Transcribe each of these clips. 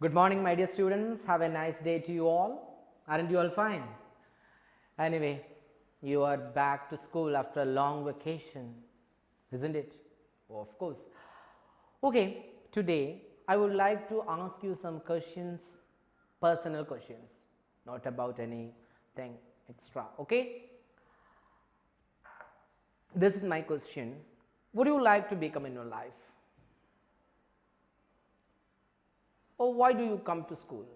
Good morning, my dear students. Have a nice day to you all. Aren't you all fine? Anyway, you are back to school after a long vacation, isn't it? Oh, of course. Okay, today I would like to ask you some questions, personal questions, not about anything extra. Okay? This is my question. What do you like to become in your life? Or why do you come to school?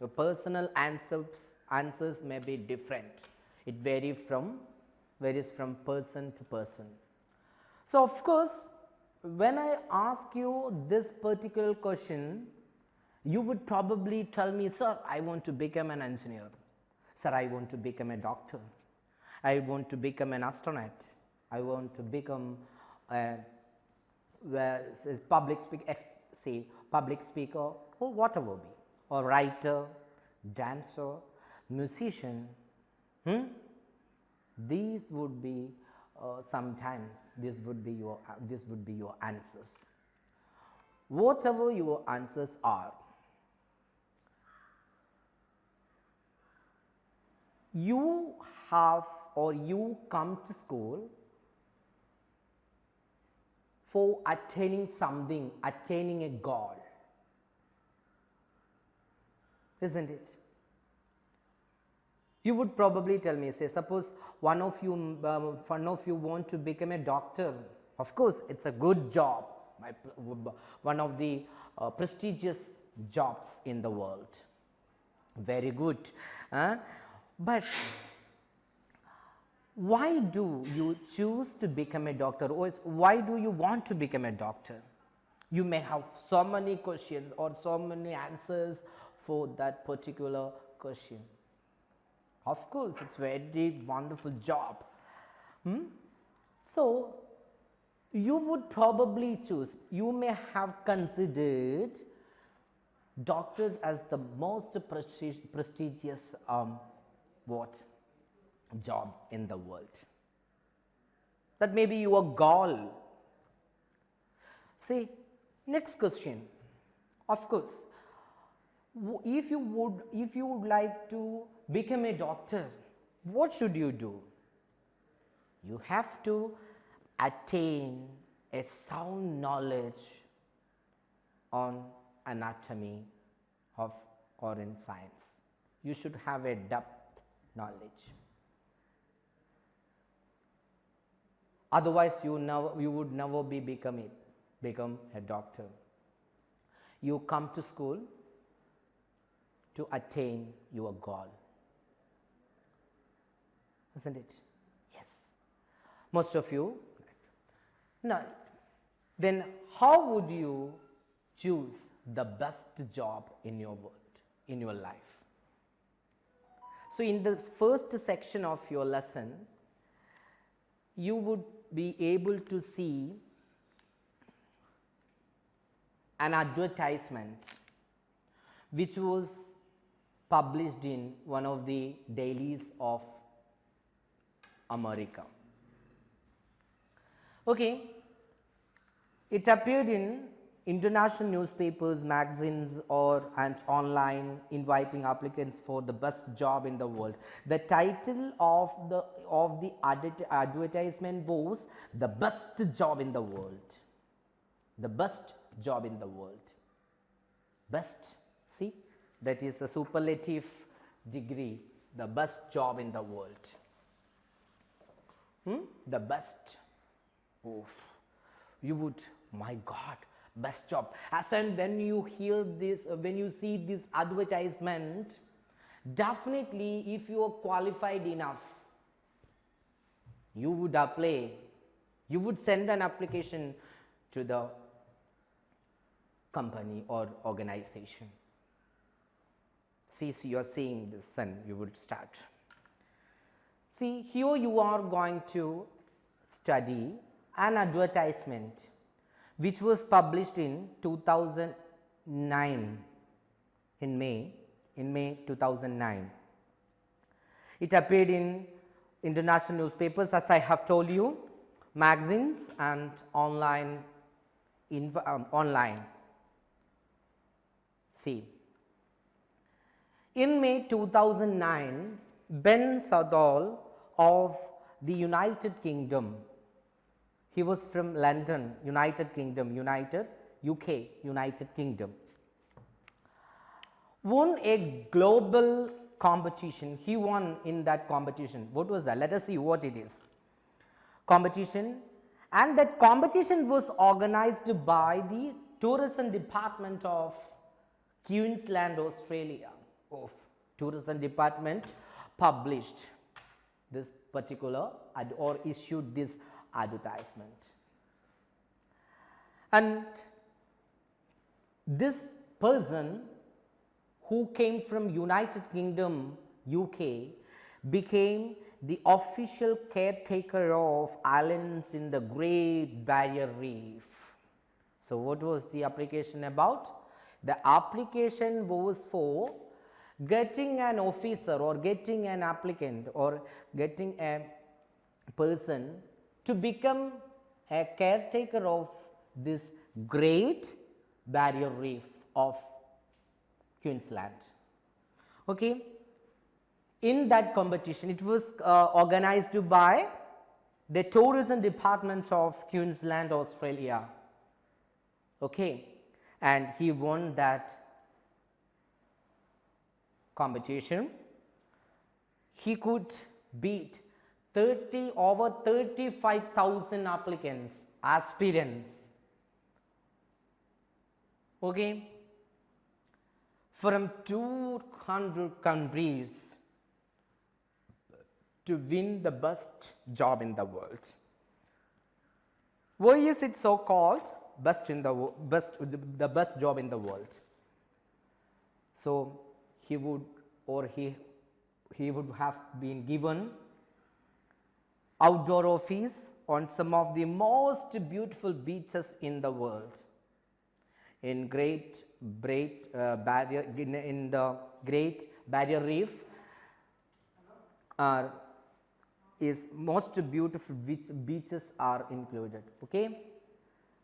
Your personal answers may be different. It varies from person to person. So, of course, when I ask you this particular question, you would probably tell me, sir, I want to become an engineer. Sir, I want to become a doctor. I want to become an astronaut. I want to become a public speaker or whatever be, or writer, dancer, musician. These would be sometimes this would be your answers. Whatever your answers are, you have or you come to school for attaining something, attaining a goal, isn't it? You would probably tell me, say, suppose one of you want to become a doctor. Of course, it's a good job, one of the prestigious jobs in the world. Very good. But why do you choose to become a doctor, or why do you want to become a doctor? You may have so many questions or so many answers for that particular question. Of course, it's a very wonderful job. So, you would probably choose, you may have considered doctor as the most prestigious job in the world. That may be your goal. See, next question. Of course, if you would like to become a doctor, what should you do? You have to attain a sound knowledge on anatomy or in science. You should have a depth knowledge. Otherwise, you would never become a doctor. You come to school to attain your goal, isn't it? Yes. Most of you. Now, then how would you choose the best job in your world, in your life? So, in the first section of your lesson, you would be able to see an advertisement which was published in one of the dailies of America. Okay, it appeared in international newspapers, magazines, and online, inviting applicants for the best job in the world. The title of the advertisement was "The Best Job in the World." The best job in the world. Best, see, that is a superlative degree. The best job in the world. The best. Oh, you would, my God, best job. As and when you hear this, when you see this advertisement, definitely if you are qualified enough, you would apply, you would send an application to the company or organization. See, you are seeing this, and you would start. See, here you are going to study an advertisement which was published in 2009, in May 2009. It appeared in international newspapers, as I have told you, magazines and online. See, in May 2009, Ben Southall of the United Kingdom, he was from London, United Kingdom, UK, United Kingdom, won a global competition. He won in that competition. What was that? Let us see what it is. Competition, and that competition was organized by the Tourism Department of Queensland, Australia. Of Tourism Department published this particular or issued this advertisement, and this person who came from United Kingdom, UK, became the official caretaker of islands in the Great Barrier Reef. So, what was the application about? The application was for getting an officer or getting an applicant or getting a person to become a caretaker of this Great Barrier Reef of Queensland. Okay. In that competition, it was organized by the Tourism Department of Queensland, Australia. Okay. And he won that competition. He could beat over 35,000 applicants, aspirants, okay, from 200 countries to win the best job in the world. Why is it so called the best job in the world? So, he would have been given outdoor office on some of the most beautiful beaches in the world, in in the Great Barrier Reef is most beautiful beaches are included. Okay.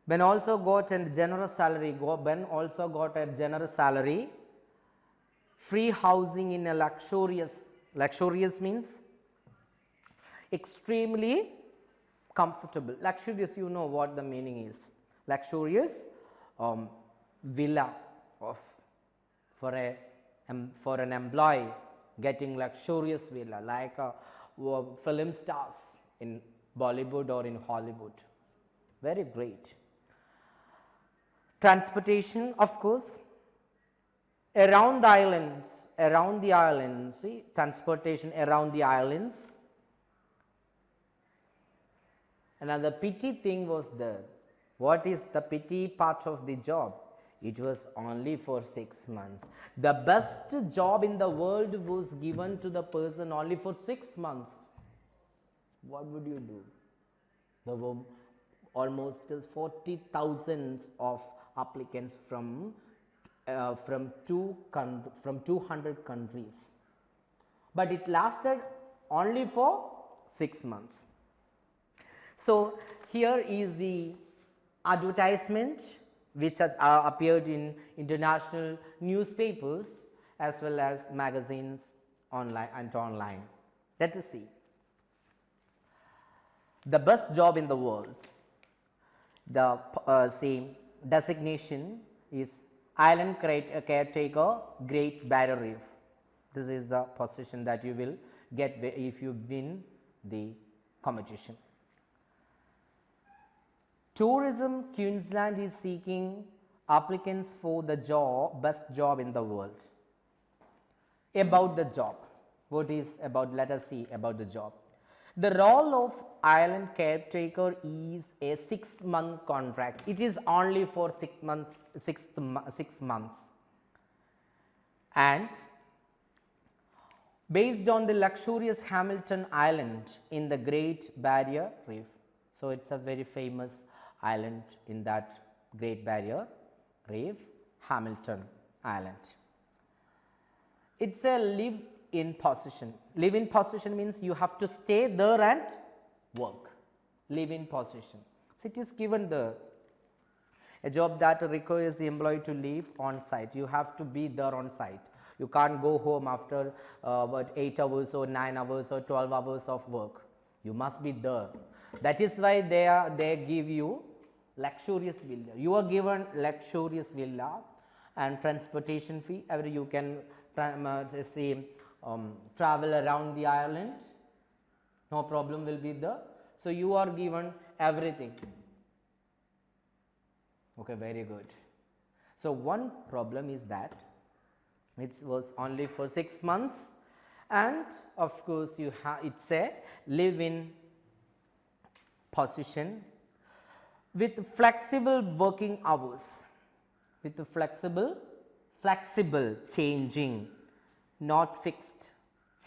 Ben also got a generous salary. Ben also got a generous salary, free housing in a luxurious means extremely comfortable. Luxurious, you know what the meaning is. Luxurious villa for an employee, getting luxurious villa like film stars in Bollywood or in Hollywood. Very great. Transportation, of course, around the islands, see, transportation around the islands. Another pity thing was there. What is the pity part of the job? It was only for 6 months. The best job in the world was given to the person only for 6 months. What would you do? There were almost 40,000 of applicants from 200 countries, but it lasted only for 6 months. So, here is the advertisement which has appeared in international newspapers as well as magazines online. Let us see. The best job in the world. The same designation is Island Caretaker, Great Barrier Reef. This is the position that you will get if you win the competition. Tourism Queensland is seeking applicants for the best job in the world. About the job, what is about? Let us see about the job. The role of island caretaker is a 6-month contract. It is only for 6 months, and based on the luxurious Hamilton Island in the Great Barrier Reef. So, it is a very famous island in that Great Barrier Reef, Hamilton Island. It is a live-in position. Live-in position means you have to stay there and work. Live-in position. So, it is given there. A job that requires the employee to live on site. You have to be there on site. You can't go home after 8 hours or 9 hours or 12 hours of work. You must be there. That is why they give you luxurious villa. You are given luxurious villa and transportation fee. You can travel around the island. No problem will be there. So you are given everything. Okay, very good. So one problem is that it was only for 6 months, and of course you have, it's a live-in position with flexible working hours, with the flexible changing, not fixed,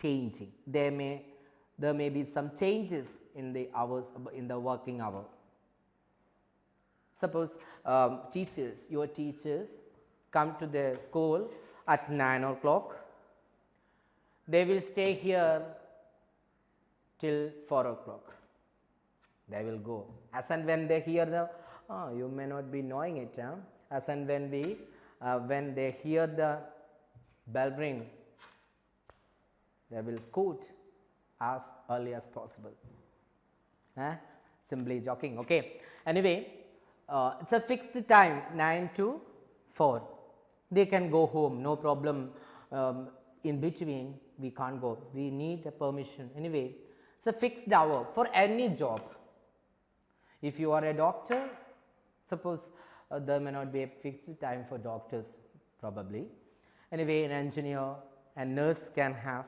changing. There may be some changes in the hours, in the working hour. Suppose your teachers come to the school at 9 o'clock, they will stay here till 4 o'clock. They will go. As and when they hear the, you may not be knowing it, as and when they hear the bell ring, they will scoot as early as possible. Simply joking, okay. Anyway, it's a fixed time, 9 to 4. They can go home, no problem. In between, we can't go. We need a permission. Anyway, it's a fixed hour for any job. If you are a doctor, suppose there may not be a fixed time for doctors, probably. Anyway, an engineer and nurse can have,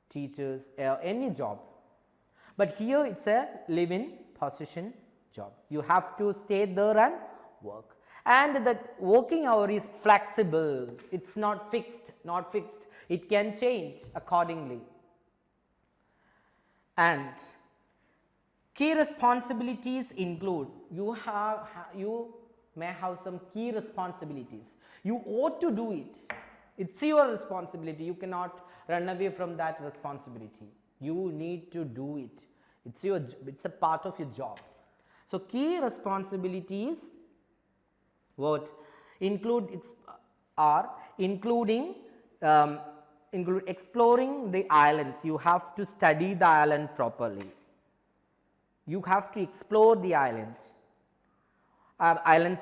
teachers, any job. But here it's a live-in position job. You have to stay there and work. And the working hour is flexible. It's not fixed, It can change accordingly. And key responsibilities include, you may have some key responsibilities. You ought to do it. It's your responsibility. You cannot run away from that responsibility. You need to do it. It's a part of your job. So key responsibilities include exploring the islands. You have to study the island properly. You have to explore the islands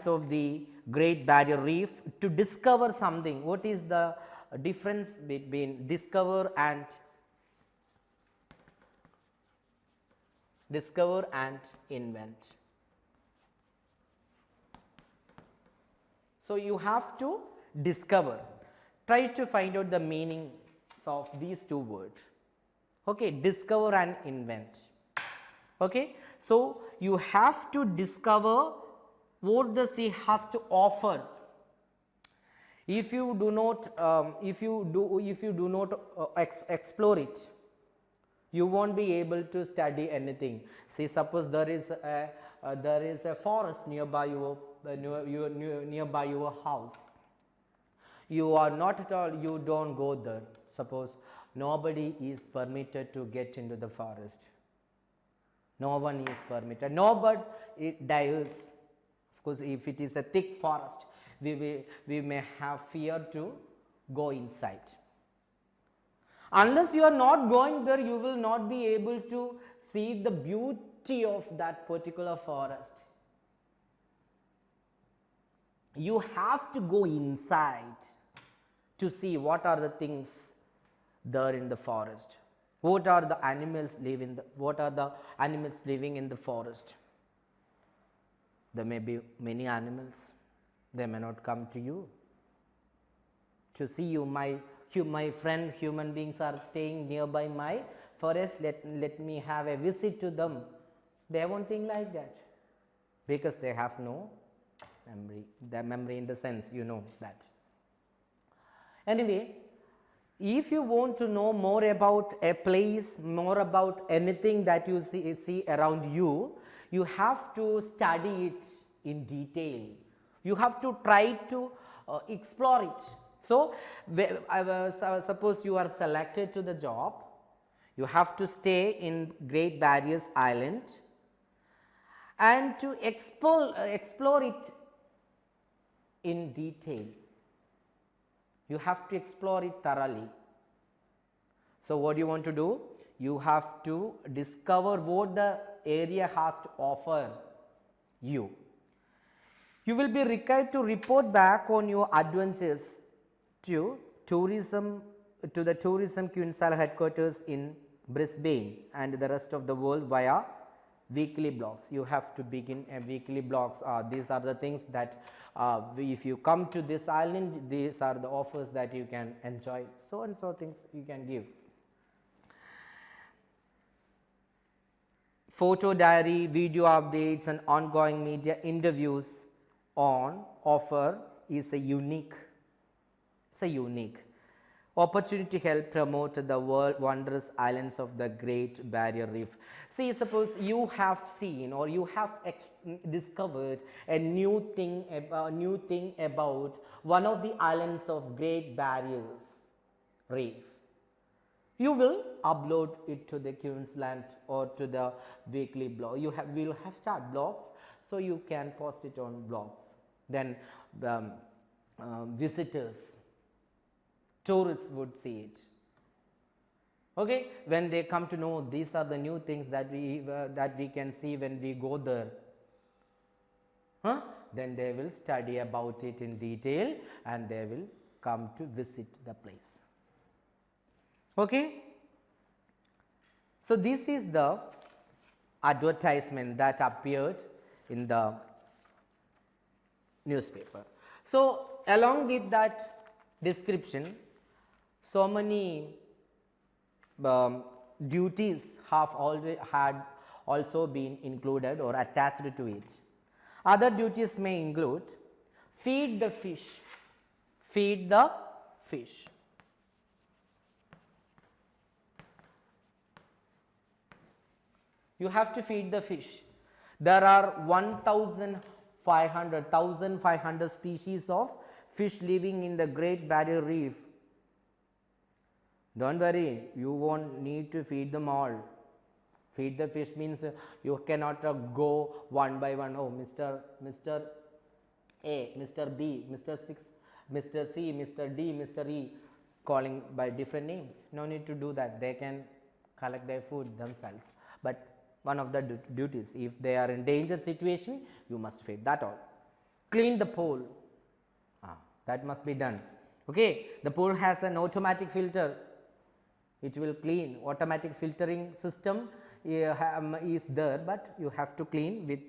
of the Great Barrier Reef to discover something. What is the difference between discover and invent? So you have to discover. Try to find out the meanings of these two words. Okay, discover and invent. Okay, so you have to discover what the sea has to offer. If you do not explore it, you won't be able to study anything. See, suppose there is a forest nearby your house. You are not at all. You don't go there. Suppose nobody is permitted to get into the forest. No one is permitted. Nobody it dies. Of course, if it is a thick forest, we may have fear to go inside. Unless you are not going there, you will not be able to see the beauty of that particular forest. You have to go inside to see what are the things there in the forest. What are the animals living in the forest? There may be many animals. They may not come to you to see you. My friend, human beings are staying nearby my forest. Let me have a visit to them. They won't think like that because they have no memory. The memory in the sense, you know that. Anyway, if you want to know more about a place, more about anything that you see around you, you have to study it in detail. You have to try to explore it. So, suppose you are selected to the job, you have to stay in Great Barrier Island and to explore it in detail. You have to explore it thoroughly. So, what do you want to do? You have to discover what the area has to offer you. You will be required to report back on your adventures to the tourism council headquarters in Brisbane and the rest of the world via weekly blogs. You have to begin a weekly blogs. These are the things that if you come to this island, these are the offers that you can enjoy. So and so things you can give. Photo diary, video updates and ongoing media interviews on offer is a unique opportunity to help promote the world wondrous islands of the Great Barrier Reef. See, suppose you have seen or you have discovered a new thing about one of the islands of Great Barriers Reef. You will upload it to the Queensland or to the weekly blog. You will have start blogs, so you can post it on blogs. Then visitors, tourists would see it. Okay, when they come to know these are the new things that we can see when we go there, then they will study about it in detail and they will come to visit the place. Okay. So, this is the advertisement that appeared in the newspaper. So, along with that description, so many duties have also been included or attached to it. Other duties may include feed the fish, You have to feed the fish. There are 1,500 species of fish living in the Great Barrier Reef. Don't worry, you won't need to feed them all. Feed the fish means you cannot go one by one. Oh, Mr. A, Mr. B, Mr. 6, Mr. C, Mr. D, Mr. E, calling by different names. No need to do that. They can collect their food themselves. But one of the duties, if they are in danger situation, you must feed that all. Clean the pool, that must be done. Okay, the pool has an automatic filter, it will clean. Automatic filtering system is there, but you have to clean with.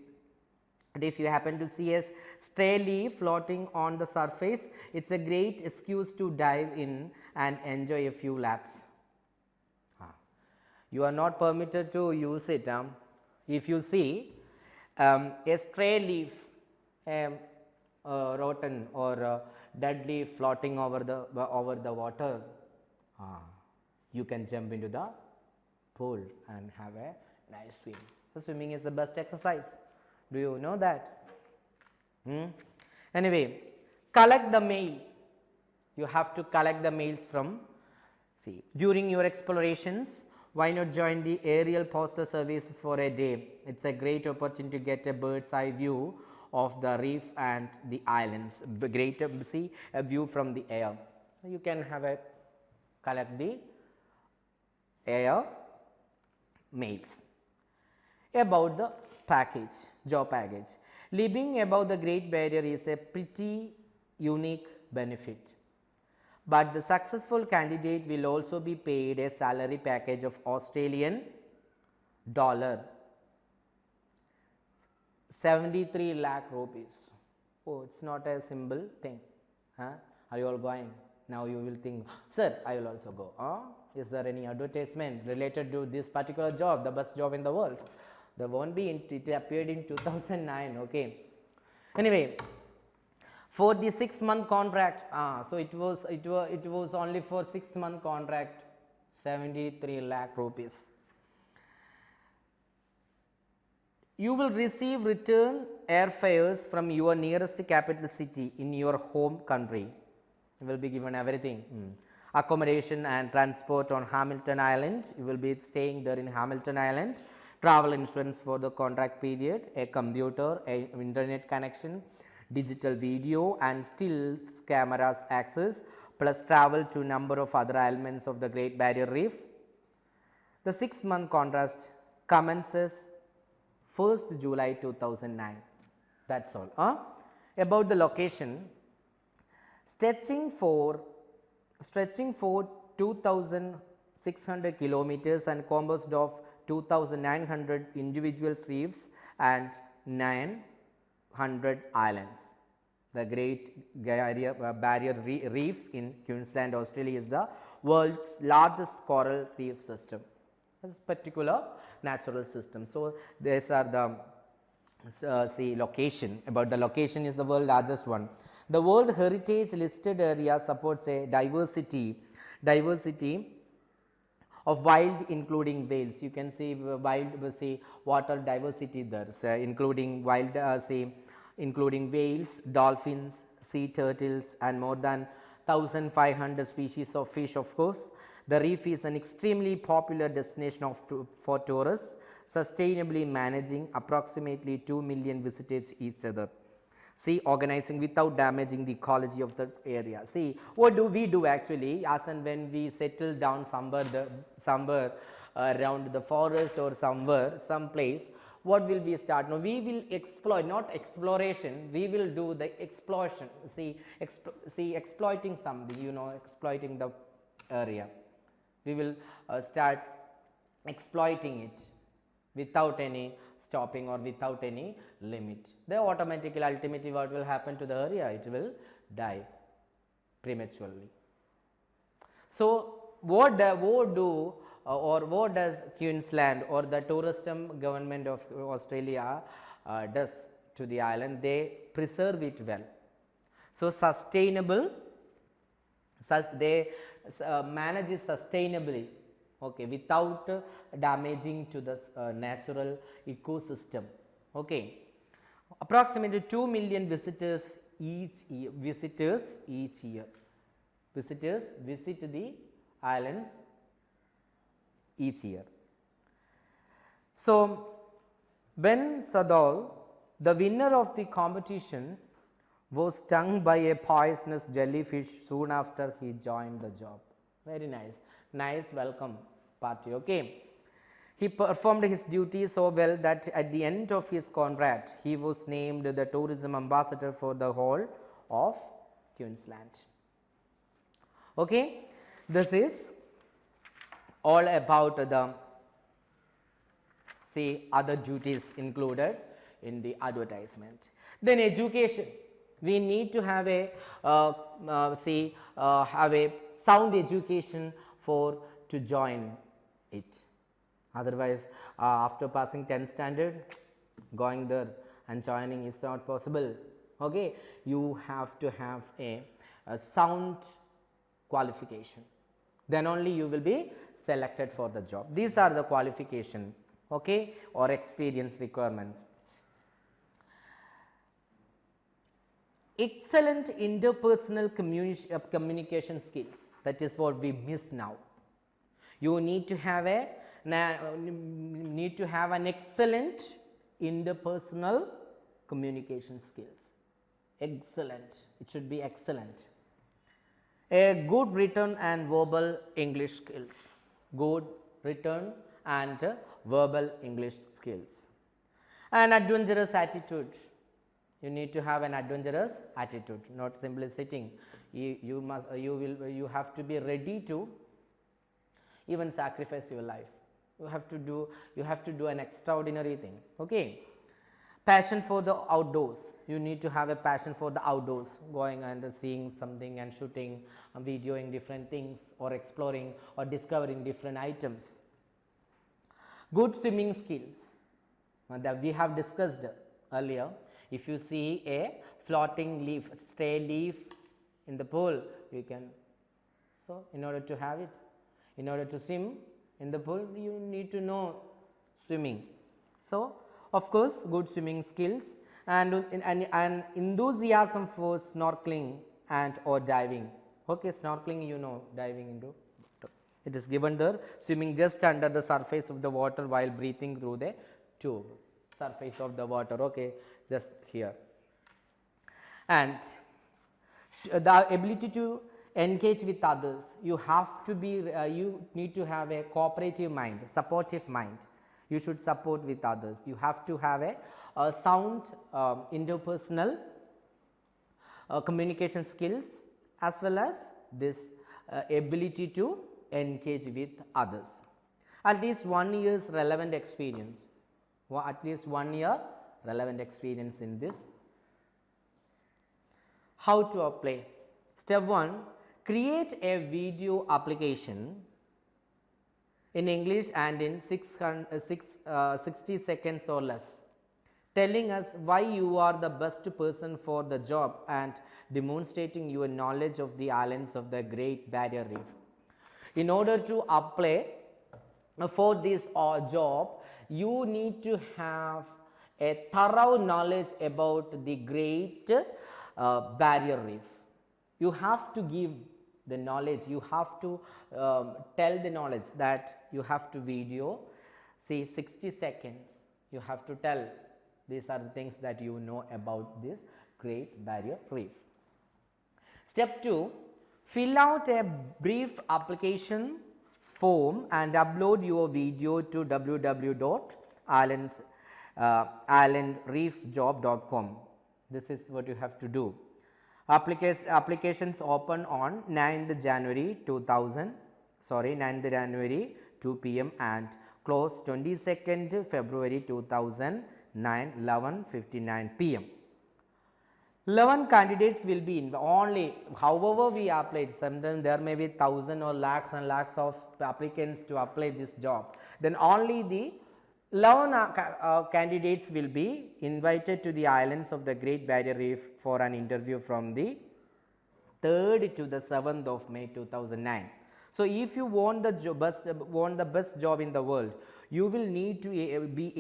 And if you happen to see a stray leaf floating on the surface, it is a great excuse to dive in and enjoy a few laps. You are not permitted to use it. If you see a stray leaf, rotten or dead leaf floating over the water, you can jump into the pool and have a nice swim. So, swimming is the best exercise. Do you know that? Anyway, collect the mail. You have to collect the mails from, during your explorations. Why not join the aerial postal services for a day? It is a great opportunity to get a bird's eye view of the reef and the islands. Great see a view from the air. You can have collect the air mails. About the job package. Living above the Great Barrier is a pretty unique benefit. But the successful candidate will also be paid a salary package of Australian dollar 73 lakh rupees. Oh, it is not a simple thing. Are you all going? Now you will think, sir, I will also go. Is there any advertisement related to this particular job, the best job in the world? There won't be. It appeared in 2009. Okay. Anyway, for the 6-month contract, so it was only for 6-month contract, 73 lakh rupees. You will receive return airfares from your nearest capital city in your home country. You will be given everything. Accommodation and transport on Hamilton Island. You will be staying there in Hamilton Island. travel insurance for the contract period, a computer, a internet connection, digital video and stills cameras access, plus travel to number of other elements of the Great Barrier Reef. The 6-month contract commences 1st July 2009. That is all. About the location, stretching for 2,600 kilometers and composed of 2,900 individual reefs and 900 islands. The Great Barrier Reef in Queensland, Australia is the world's largest coral reef system. This particular natural system. So, these are the see location. About the location is the world largest one. The World Heritage listed area supports a diversity of wild including whales. You can see wild water diversity there, so including wild including whales, dolphins, sea turtles and more than 1,500 species of fish of course. The reef is an extremely popular destination for tourists, sustainably managing approximately 2 million visitors each year. See, organizing without damaging the ecology of the area. See, what do we do actually as and when we settle down somewhere around the forest or some place, what will we start? Now, we will exploit, not exploration, we will do the exploitation. See, exploiting something, exploiting the area. We will start exploiting it without any stopping or without any limit. Then automatically ultimately what will happen to the area? It will die prematurely. So, what does Queensland or the tourism government of Australia does to the island? They preserve it well. So, they manage it sustainably, okay, without damaging to the natural ecosystem. Okay. Approximately 2 million visitors each year. Visitors visit the islands each year. So, Ben Sadal, the winner of the competition, was stung by a poisonous jellyfish soon after he joined the job. Very nice, nice welcome party. Okay. He performed his duty so well that at the end of his contract, he was named the tourism ambassador for the whole of Queensland. Okay. This is all about the other duties included in the advertisement. Then education. We need to have a sound education to join it. Otherwise, after passing 10th standard, going there and joining is not possible. Okay, you have to have a sound qualification. Then only you will be selected for the job. These are the qualification, okay, or experience requirements. Excellent interpersonal communication skills. That is what we miss now. You need to have an excellent interpersonal communication skills. Excellent. It should be excellent. A good written and verbal English skills. Good written and verbal English skills. An adventurous attitude. You need to have an adventurous attitude, not simply sitting. You have to be ready to even sacrifice your life. You have to do an extraordinary thing. Okay. Passion for the outdoors. You need to have a passion for the outdoors, going and seeing something and shooting, videoing different things, or exploring or discovering different items. Good swimming skill that we have discussed earlier. If you see a floating leaf, stray leaf in the pool, you can. So, in order to have it, in order to swim in the pool, you need to know swimming. So, of course, good swimming skills and enthusiasm for snorkeling and or diving. Okay, snorkeling, diving into It is given there, swimming just under the surface of the water while breathing through the tube, surface of the water, okay, just here. And the ability to engage with others, you have to be, you need to have a cooperative mind, supportive mind. You should support with others. You have to have a sound interpersonal communication skills, as well as this ability to engage with others. At least 1 year's relevant experience, at least 1 year relevant experience in this. How to apply? Step 1, create a video application in English and in 60 seconds or less, telling us why you are the best person for the job and demonstrating your knowledge of the islands of the Great Barrier Reef. In order to apply for this job, you need to have a thorough knowledge about the Great Barrier Reef. You have to give the knowledge, you have to tell the knowledge that you have to video, say 60 seconds, you have to tell these are the things that you know about this Great Barrier Reef. Step 2, fill out a brief application form and upload your video to www.islandreefjob.com. This is what you have to do. Applications open on 9th January 2 p.m. and close 22nd February 2009 11:59 p.m. 11 candidates will be only, however we applied, sometimes there may be 1,000 or lakhs and lakhs of applicants to apply this job, then only the 11 candidates will be invited to the islands of the Great Barrier Reef for an interview from the 3rd to the 7th of May 2009. So, if you want the best job in the world, you will need to be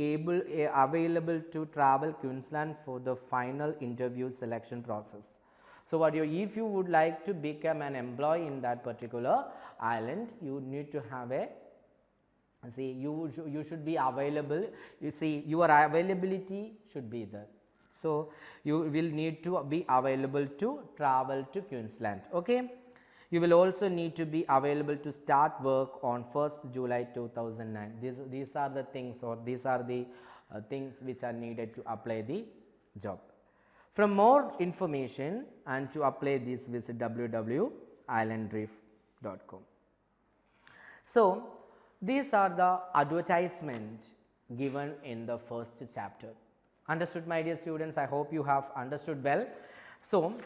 available to travel Queensland for the final interview selection process. So, if you would like to become an employee in that particular island, you need to have a, see, you should be available, you see, your availability should be there. So, you will need to be available to travel to Queensland, okay. You will also need to be available to start work on 1st July 2009. These are the things, or these are the things which are needed to apply the job. For more information and to apply this, visit www.islandreef.com. So, these are the advertisement given in the first chapter. Understood, my dear students? I hope you have understood well. So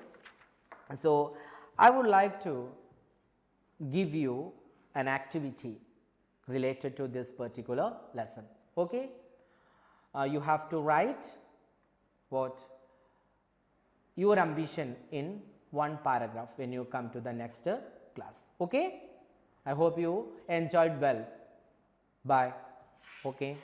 I would like to give you an activity related to this particular lesson. Okay? You have to write what your ambition in one paragraph when you come to the next class. Okay? I hope you enjoyed well. Bye. Okay.